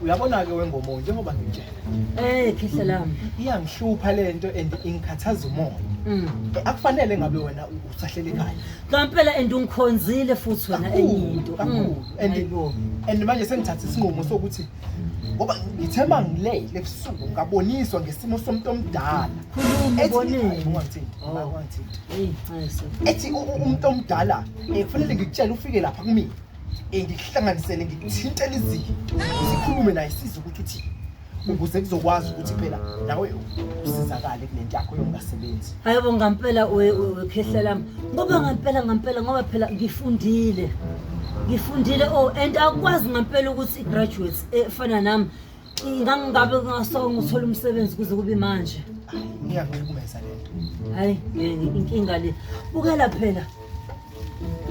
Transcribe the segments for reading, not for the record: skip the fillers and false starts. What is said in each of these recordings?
Uyabona ke wengoma njengoba ngitshela. Khehla lami. Iyangihlupha lento and ingikhathaza umoya. Akufanele ngabe wena usahlele ekhaya. Ngampela ungkhonzile futhi wena enye into. And manje sengithatha isinqumo sokuthi ngoba ngithemba ngilele ebusuku ngaboniswa ngesimo somuntu omdala. Khuluma ubonile. Ethi umuntu omdala kufanele ngikutshela ufike lapha kumina. Ngikuhlanganisele ngikuthintele izinto. Sikhulume naye size ukuthi uthi ukuze kuzokwazi ukuthi phela nawe usizakale kulento yakho yongasebenzi. Hayibo ngampela wekhehla lami. Ngoba ngampela ngoba phela ngifundile. And akwazi ngampela ukuthi graduates efana nami ngangabe ngasonga uthola umsebenzi kuze kube manje. Ngiyakhumbeza lento. Hayi inkinga le. Bukela phela.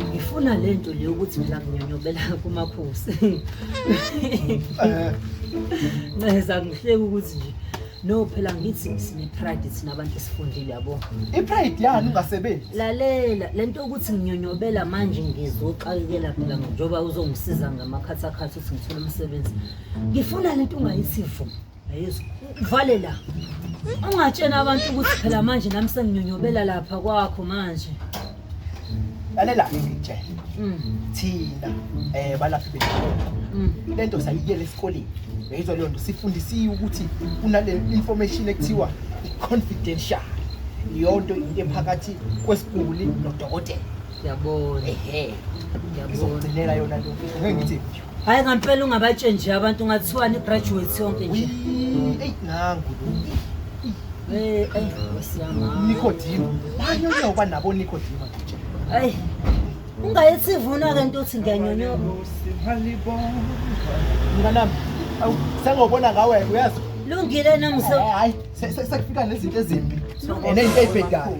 Ngifuna lento le ukuthi phela nginyonyobela kumakhosi. Ngeza ngihleke ukuthi nje no phela ngithi sine pride thina abantu esifundile yabo. Ipride yani ungasebenzi. Lalela lento ukuthi nginyonyobela manje ngizoqakekela phela njengoba uzongisiza ngamakhathakhathi ukuthi ngithole umsebenzi. Ngifuna lento ungayisivu. Ayizwa. Uvale la. Ungatshena abantu ukuthi phela manje nami senginyonyobela lapha kwakho manje. Lalela ngitshela. Thina balaphi bethu. Lento sayiyela esikoleni. Uyizwa leyo nto sifundisiwe ukuthi kunale information ekuthiwa confidential. Iyonto into ephakathi kwesiguli nodokotela. Yabona. Yabona. Ngizogcinela yona lo. Ngeke ngithi. Hayi ngampela ungabatshenje abantu ngathiwani graduates yonke nje. Nangu lo. Wesiyama. Nicodemo. Manje uyoba nabo Nicodemo nje. Hayi. Ungayetsivuna ke into uthi ngiyanyonyoba. Nganami. Awu sengobona ngawe uyazi. Lungile nami hayi sekufika nezinto ezimbi. Nezinto ezibhedayo.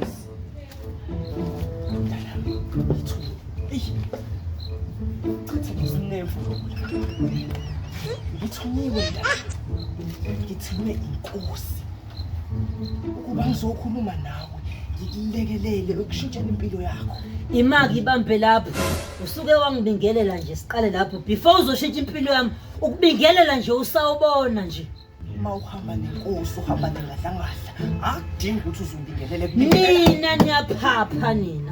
Ngithume inkosi ukuba ngizokhuluma nawe ngikulekelele ukushintshela impilo yakho. Imaki ibambe lapho usuke wangibingelela nje siqale lapho before uzoshintsha impilo yami ukubingelela nje usawubona nje. Uma uhamba nenkosi uhamba nengadlangahla akudingi ukuthi uzobingelele kumina. Mina niyaphapha nina.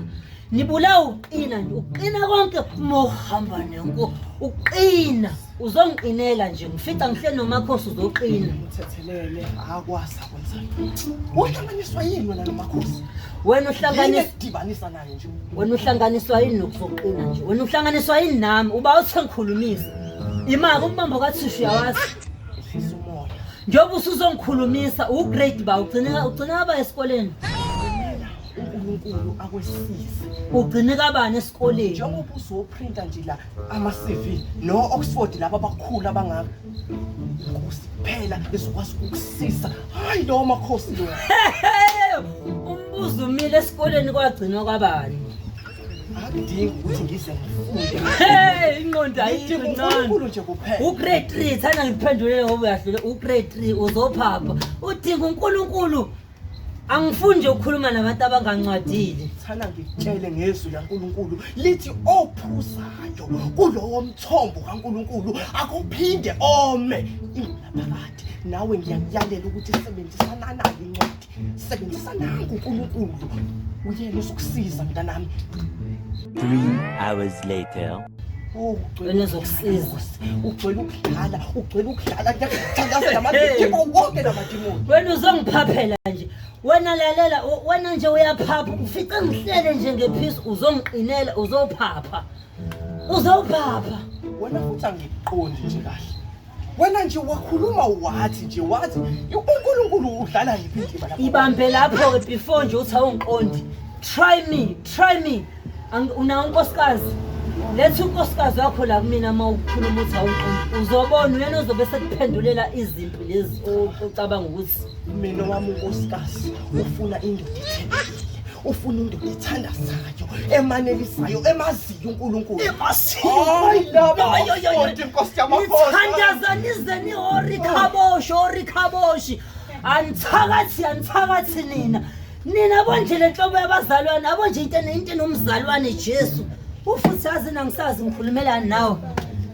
Nibulawa uqina nje uqina konke mohamba nenko uqina uzongiqinela nje ngifica ngihle nomakhosi uzoqina. Uthethelele akwazi akwenzayo. Uhlanganiswa yini wena nomakhosi? Wena uhlanganisa dibanisa naye nje. Wena uhlanganiswa yini nokuzoqina nje? Wena uhlanganiswa yini nami? Uba uthi ngikhulumisa. Imaki umbambo kaThishu yawazi. Ufisa umoya. Njoba usuzongikhulumisa ugrade ba ugcina aba esikoleni. uNkulunkulu akwesise. Ugcine kabani esikoleni? Njengoba uzoprinta nje la ama-CV no Oxford laba abakhulu abangaka. Kusiphela esokwazi ukukusisa. Hayi lo makhosi lo. Umbuzo umile esikoleni kwagcinwa kabani? Akudingi ukuthi ngize ngifunde. Inqondo ayikho uNkulunkulu nje kuphela. Ugrade 3 thana ngiphendulele ngoba uyahlule ugrade 3 uzophapha. Udinga uNkulunkulu. Angifuni nje ukukhuluma nabantu abangancwadile. Thana ngikutshele ngezwi laNkulunkulu lithi ophuzayo kulowo mthombo kaNkulunkulu akuphinde ome. Ingaphakathi nawe ngiyakuyalela ukuthi sebenzisana naye incwadi. Sebenzisana ngoNkulunkulu. Uyena uzokusiza mntanami. 3 hours later. Wena uzokusiza. Ugcwele ukudlala ngiyakuthandaza namadimoni wonke namadimoni. Wena uzongiphaphela nje. Wena lalela wena nje uyaphapha ufica ngihlele nje ngephisi uzongiqinela uzophapha. Uzophapha. Wena futhi angiqondi nje kahle. Wena nje wakhuluma wathi uNkulunkulu udlala yiphi indima lapho? Ibambe lapho ke before nje uthi awungiqondi. Try me. Una unkosikazi. Lethu unkosikazi wakho la kumina mawukhuluma uthi awunqondi uzobona uyena ozobe sekuphendulela izimpi lezi ocabanga ukuthi mina wami unkosikazi ufuna indoda ethembekile, ufuna indoda ethandazayo, emanelisayo, emaziyo uNkulunkulu. Hayi laba inkosi yamakhosi. Ithandazanizeni orikhaboshi. Anithakathi nina. nina bonje lenhlobo yabazalwane abonje into nomzalwane Jesu ufuthi yazi nangisazi ngikhulumelana nawe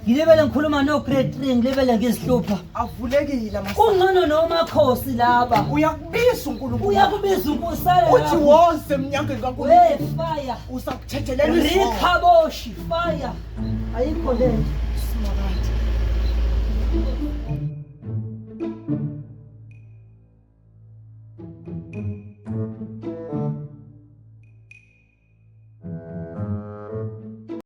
ngilebele ngikhuluma no grade 3 ngilebele ngizihlupha avulekile amasana kungcono nomakhosi laba uyakubiza uNkulunkulu uyakubiza ukusala uthi wonke eminyangweni kaNkulunkulu hey fire usakuthethelela isono rikhaboshi fire ayikho lento Smart.